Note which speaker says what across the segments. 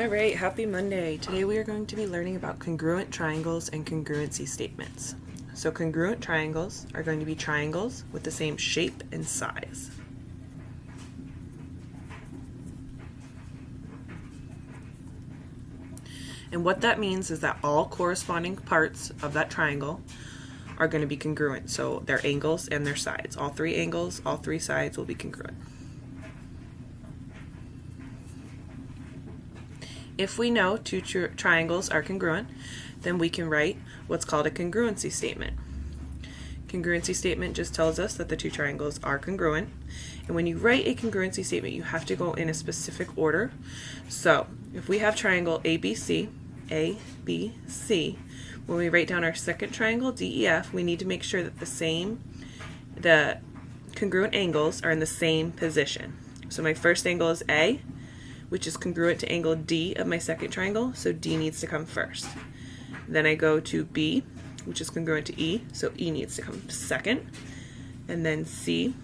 Speaker 1: Alright, happy Monday. Today we are going to be learning about congruent triangles and congruency statements. So congruent triangles are going to be triangles with the same shape and size. And what that means is that all corresponding parts of that triangle are going to be congruent. So their angles and their sides. All three angles, all three sides will be congruent. If we know two triangles are congruent, then we can write what's called a congruency statement. Congruency statement just tells us that the two triangles are congruent. And when you write a congruency statement, you have to go in a specific order. So if we have triangle ABC, when we write down our second triangle, DEF, we need to make sure that the congruent angles are in the same position. So my first angle is A, which is congruent to angle D of my second triangle, so D needs to come first. Then I go to B, which is congruent to E, so E needs to come second. And then C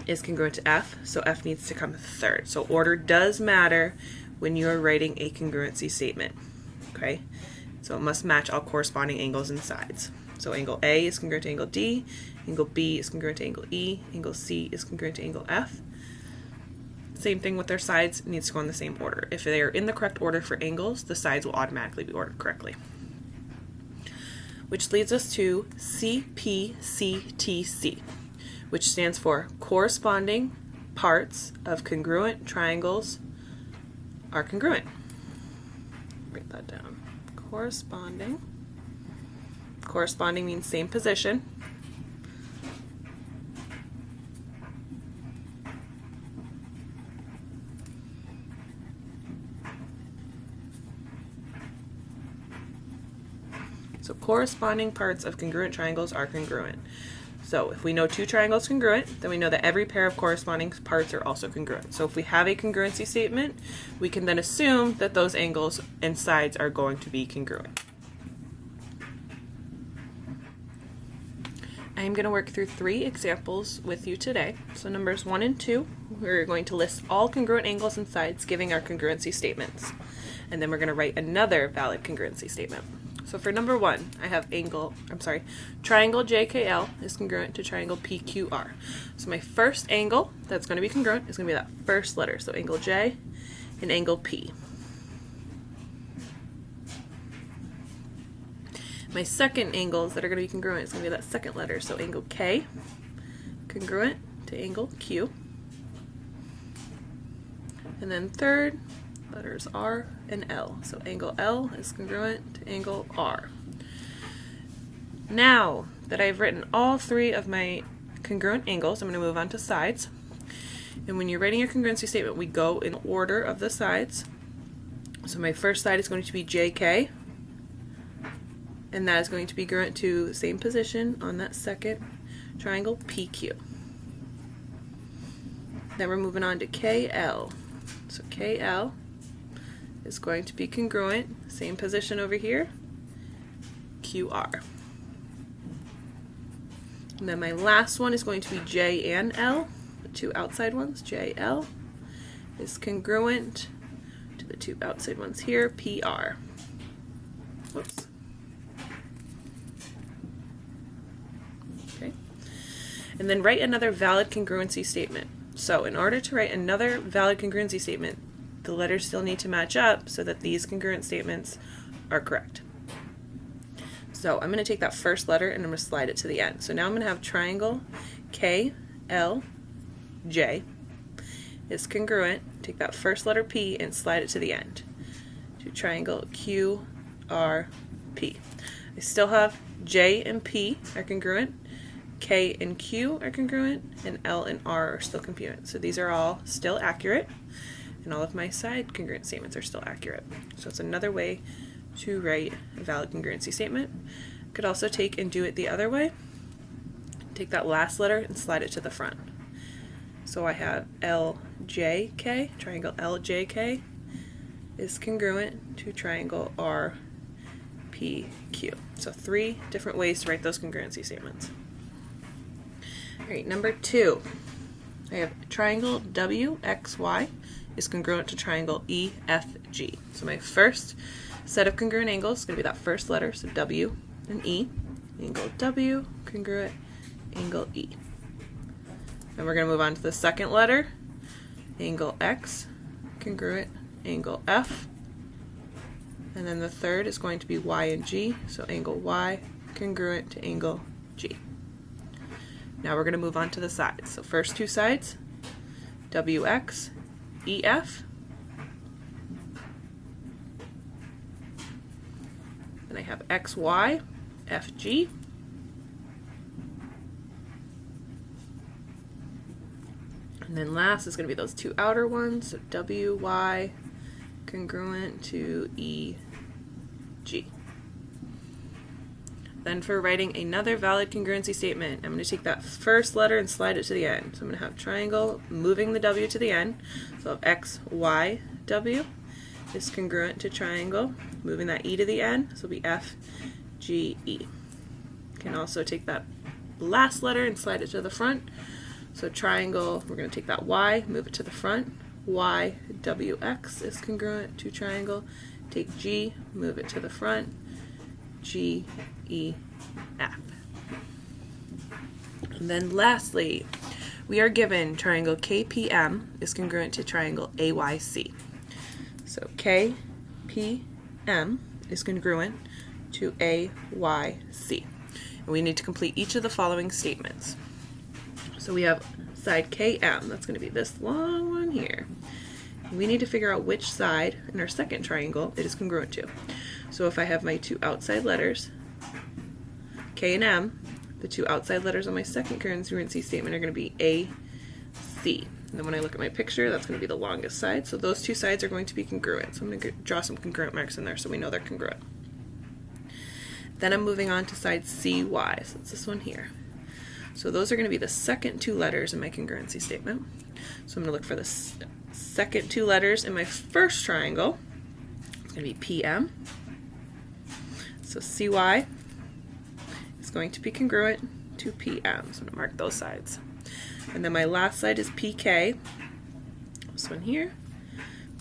Speaker 1: is congruent to F, so F needs to come third. So order does matter when you are writing a congruency statement, okay? So it must match all corresponding angles and sides. So angle A is congruent to angle D, angle B is congruent to angle E, angle C is congruent to angle F. Same thing with their sides, it needs to go in the same order. If they are in the correct order for angles, the sides will automatically be ordered correctly. Which leads us to CPCTC, which stands for corresponding parts of congruent triangles are congruent. Write that down. Corresponding. Corresponding means same position. So corresponding parts of congruent triangles are congruent. So if we know two triangles congruent, then we know that every pair of corresponding parts are also congruent. So if we have a congruency statement, we can then assume that those angles and sides are going to be congruent. I am going to work through 3 examples with you today. So numbers 1 and 2, we're going to list all congruent angles and sides giving our congruency statements. And then we're going to write another valid congruency statement. So for number 1, I have triangle JKL is congruent to triangle PQR. So my first angle that's going to be congruent is going to be that first letter. So angle J and angle P. My second angles that are going to be congruent is going to be that second letter. So angle K, congruent to angle Q. And then third, letters R and L. So angle L is congruent to angle R. Now that I've written all 3 of my congruent angles, I'm going to move on to sides. And when you're writing your congruency statement, we go in order of the sides. So my first side is going to be JK, and that is going to be congruent to the same position on that second triangle PQ. Then we're moving on to KL. So KL is going to be congruent, same position over here, QR. And then my last one is going to be J and L, the 2 outside ones. JL is congruent to the 2 outside ones here, PR. Whoops. Okay. And then write another valid congruency statement. So in order to write another valid congruency statement, the letters still need to match up so that these congruent statements are correct. So I'm going to take that first letter and I'm going to slide it to the end. So now I'm going to have triangle KLJ is congruent. Take that first letter P and slide it to the end. To triangle QRP. I still have J and P are congruent. K and Q are congruent, and L and R are still congruent. So these are all still accurate, and all of my side congruent statements are still accurate. So it's another way to write a valid congruency statement. Could also take and do it the other way. Take that last letter and slide it to the front. So I have LJK, triangle LJK is congruent to triangle RPQ. So 3 different ways to write those congruency statements. Alright, number 2, I have triangle WXY is congruent to triangle EFG. G. So my first set of congruent angles is going to be that first letter, so W and E. Angle W, congruent, angle E. Then we're going to move on to the second letter, angle X, congruent, angle F. And then the third is going to be Y and G, so angle Y, congruent to angle G. Now we're going to move on to the sides. So first two sides, WX, EF. Then I have XY, FG. And then last is going to be those two outer ones, so WY, congruent to EG. Then for writing another valid congruency statement, I'm going to take that first letter and slide it to the end. So I'm going to have triangle moving the W to the end. So X, Y, W is congruent to triangle, moving that E to the end. So it'll be F, G, E. You can also take that last letter and slide it to the front. So triangle, we're going to take that Y, move it to the front. Y, W, X is congruent to triangle. Take G, move it to the front. G, E, F. And then lastly, we are given triangle KPM is congruent to triangle AYC. So KPM is congruent to AYC. And we need to complete each of the following statements. So we have side KM, that's going to be this long one here. We need to figure out which side in our second triangle it is congruent to. So if I have my two outside letters, K and M, the two outside letters on my second congruency statement are going to be A, C. And then when I look at my picture, that's going to be the longest side. So those two sides are going to be congruent. So I'm going to draw some congruent marks in there so we know they're congruent. Then I'm moving on to side CY. So it's this one here. So those are going to be the second two letters in my congruency statement. So I'm going to look for the second two letters in my first triangle. It's going to be PM. So CY is going to be congruent to PM. So I'm going to mark those sides. And then my last side is PK. This one here.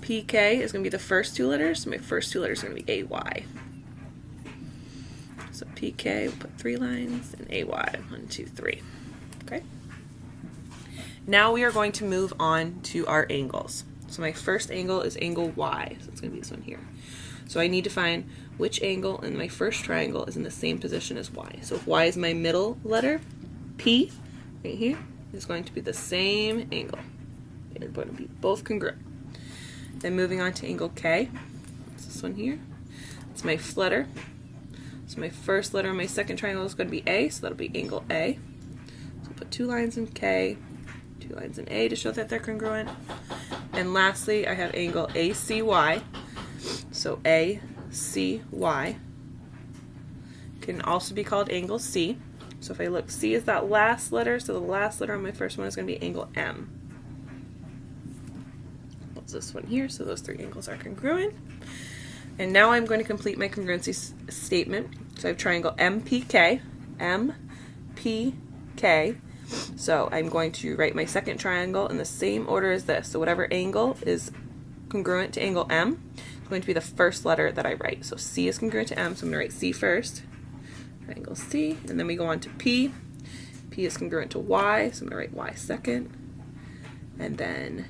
Speaker 1: PK is going to be the first two letters. So my first two letters are going to be AY. So PK, we'll put 3 lines, and AY, 1, 2, 3. Okay. Now we are going to move on to our angles. So my first angle is angle Y. So it's going to be this one here. So I need to find which angle in my first triangle is in the same position as Y. So if Y is my middle letter, P, right here, is going to be the same angle. They're going to be both congruent. Then moving on to angle K. It's this one here. It's my letter. So my first letter in my second triangle is going to be A, so that'll be angle A. So I'll put 2 lines in K, 2 lines in A to show that they're congruent. And lastly, I have angle ACY. So ACY can also be called angle C. So if I look, C is that last letter, so the last letter on my first one is going to be angle M. What's this one here? So those 3 angles are congruent. And now I'm going to complete my congruency statement. So I have triangle MPK, MPK. So I'm going to write my second triangle in the same order as this. So whatever angle is congruent to angle M is going to be the first letter that I write. So C is congruent to M, so I'm going to write C first. Triangle C, and then we go on to P. P is congruent to Y, so I'm going to write Y second. And then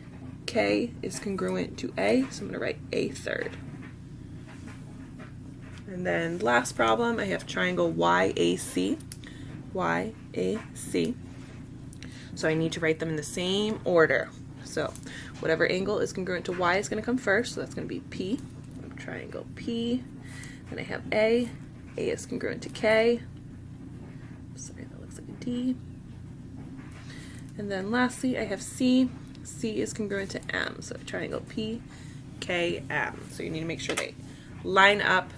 Speaker 1: K is congruent to A, so I'm going to write A third. And then last problem, I have triangle YAC, YAC. So I need to write them in the same order. So whatever angle is congruent to Y is going to come first, so that's going to be P. Triangle P. Then I have A. A is congruent to K. Sorry, that looks like a D. And then lastly, I have C. C is congruent to M. So triangle P, K, M. So you need to make sure they line up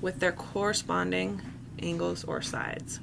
Speaker 1: with their corresponding angles or sides.